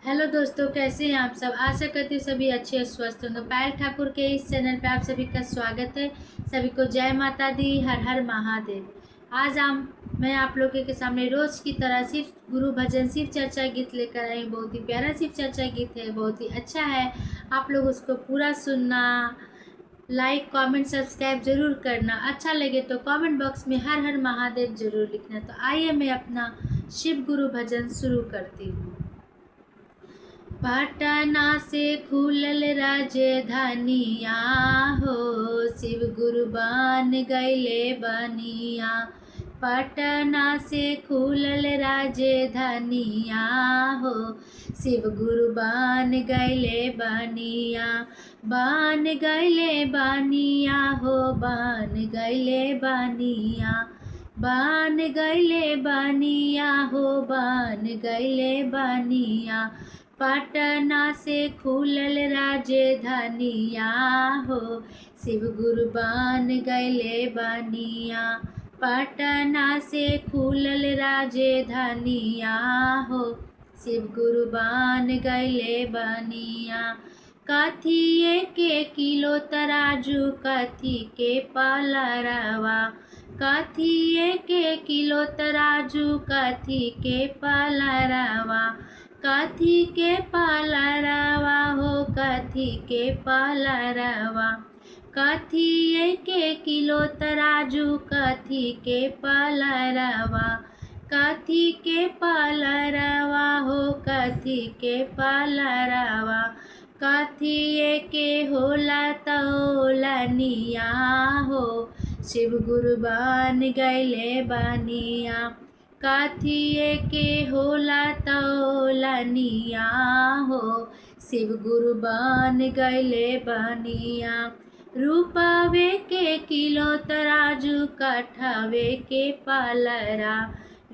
Hello दोस्तों, कैसे हैं आप सब। आशा करती हूँ सभी अच्छे और स्वस्थ होंगे। पायल ठाकुर के इस चैनल पे आप सभी का स्वागत है। सभी को जय माता दी, हर हर महादेव। आज मैं आप लोगों के सामने रोज की तरह सिर्फ गुरु भजन शिव चर्चा गीत लेकर आई हूँ। बहुत ही प्यारा शिव चर्चा गीत है, बहुत ही अच्छा है। आप लोग उसको पूरा सुनना, लाइक कमेंट सब्सक्राइब जरूर करना। अच्छा लगे तो कमेंट बॉक्स में हर हर महादेव जरूर लिखना। तो आइए मैं अपना शिव गुरु भजन शुरू करती हूँ। पटना से खुलल राजधानिया हो, शिव गुरु बन गइले बनिया। पटना से खुलल राजधानिया हो, शिव गुरु बन गइले बनिया। बन गइले बनिया हो, बन गइले बनिया। बन गइले बनिया हो, बन गइले बनिया। पटना से खुलल राजधानिया हो, शिव गुरु बन गइले बनिया। पटना से खुलल राजधानिया हो, शिव गुरु बन गइले बनिया। कथिए के किलो तराजू, कथी के पलरवा। कथिए के किलो तराजू, कथी के पलरवा। कथी के पलरवा हो, कथी के पलरवा। कथिए के किलो तराजू, कथी के पलरवा। कथी के पलरवा हो, कथी के पलरवा। कथिए के होला तौलनिया हो, शिव गुरु बन गइले बनिया। कथिए के होला तौलनिया हो, शिव गुरु बन गइले बनिया। रूपवे के किलो तराजू, कठवे के पलरा।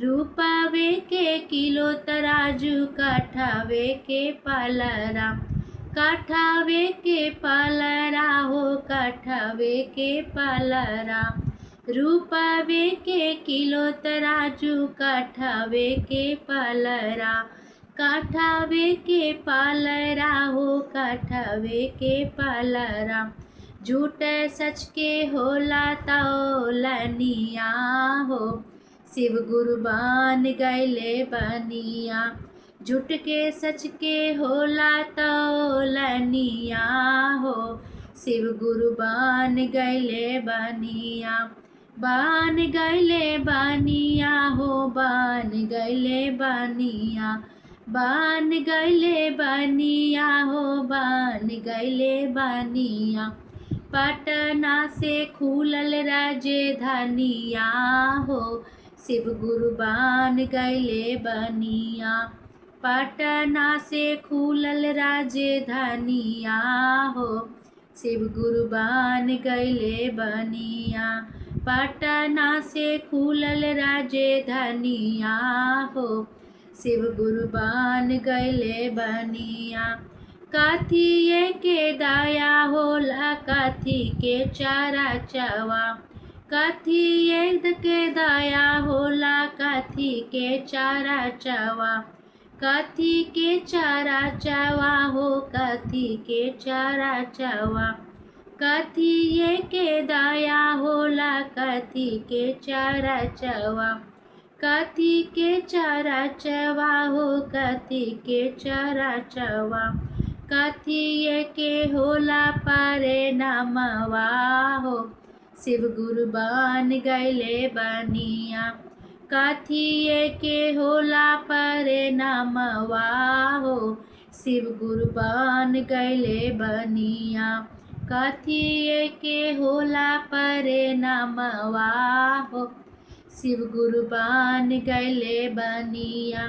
रूपवे के किलो तराजू, कठवे के पलरा। कठवे के पलरा हो, कठवे के पलरा। रूपवे के किलो तराजू, कठवे के पलरा। कठवे के पलरा हो, कठवे के पलरा। झूठ सच के होला तौलनिया हो, शिव गुरु बन गइले बनिया। झूठ के सच के होला तौलनिया हो, शिव गुरु बन गइले बनिया। बन गइले बनिया हो, बन गइले बनिया। बन गइले बनिया हो, बन गइले बनिया। पटना से खुलल राजधानिया हो, शिव गुरु बन गइले बनिया। पटना से खुलल राजधानिया हो, शिव गुरु बन गइले बनिया। पटना से खुलल राजधानिया हो, शिव गुरु बन गइले बनिया। कथिए के दया होला, कथी के चारा चवा। कथिए के दया होला, कथी के चारा चवा। कथी के चारा चवा हो, कथी के चारा चवा। कथिए के दया होला, कथी के चारा चवा। कथी के चारा चवा हो, कथी के चारा चवा। कथिए के होला परिणामवा हो, शिव गुरु बन गइले बनिया। कथिए के होला परिणामवा हो, शिव गुरु बन गइले बनिया। कथिए के होला परिणामवा हो, शिव गुरु बन गइले बनिया।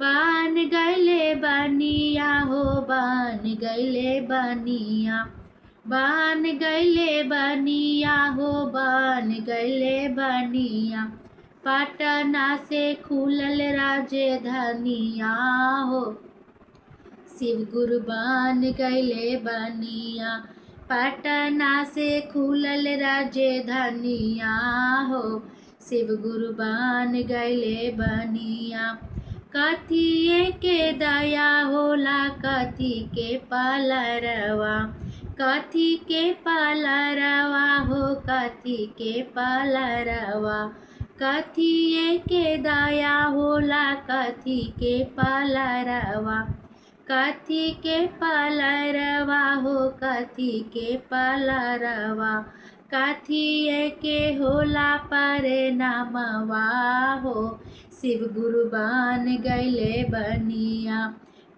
बन गइले बनिया हो, बन गइले बनिया। बन गइले बनिया हो, बन गइले बनिया। पटना से खुलल राजधानिया हो, शिव गुरु बन गइले बनिया। पटना से खुलल राजधानिया हो, शिव गुरु बन गइले बनिया। कथिए के दया होला कथी के पलरवा, कथी के पलरवा हो कथी के पलरवा, कथिए के दया होला कथी के पलरवा, कथी के पलरवा हो कथी के पलरवा, कथिए के होला परिणामवा हो शिव गुरु बन गइले बनिया,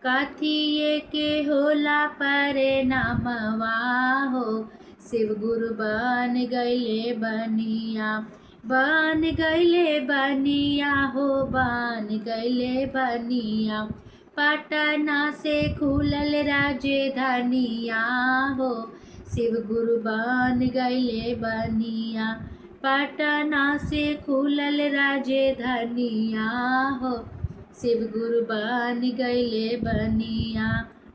कथिए के होला परिणामवा हो शिव गुरु बन गइले बनिया, बन गइले बनिया हो बन गइले बनिया, पटना से खुलल राजधानिया हो शिव गुरु बन गइले बनिया, पटना से खुलल राजधानिया हो शिव गुरु बन गइले बनिया,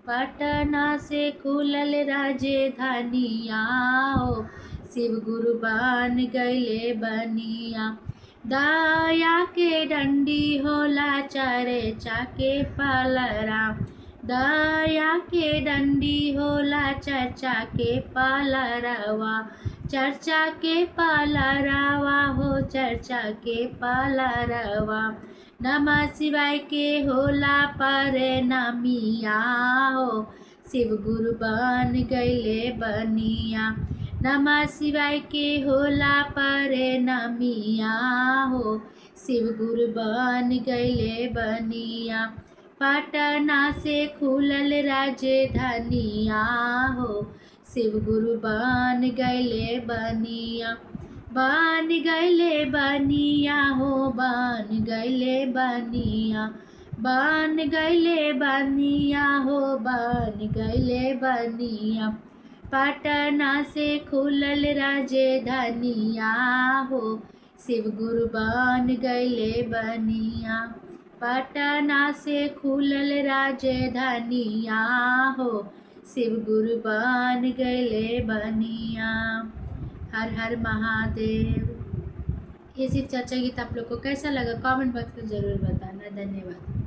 पटना से खुलल राजधानिया हो शिव गुरु बन गइले बनिया, दया के डंडी होला चर्चा के पलरा, दया के डंडी होला चर्चा के पलरवा, चर्चा के पलरवा हो चर्चा के पलरवा, नमः शिवाय के होला परिणामिया हो शिव गुरु बन गइले बनिया, नमः शिवाय के होला परिणामिया हो शिव गुरु बन गइले बनिया, पटना से खुलल राजधानिया हो शिव गुरु बन गइले बनिया, बन गइले बनिया हो बन गइले बनिया, बन गइले बनिया हो बन गइले बनिया, पटना से खुलल राजधानिया हो शिव गुरु बन गइले बनिया, पटना से खुलल राजधानिया हो शिव गुरु बन गइले बनिया। हर हर महादेव। ये शिव चर्चा गीत आप लोग को कैसा लगा कमेंट बॉक्स में ज़रूर बताना। धन्यवाद।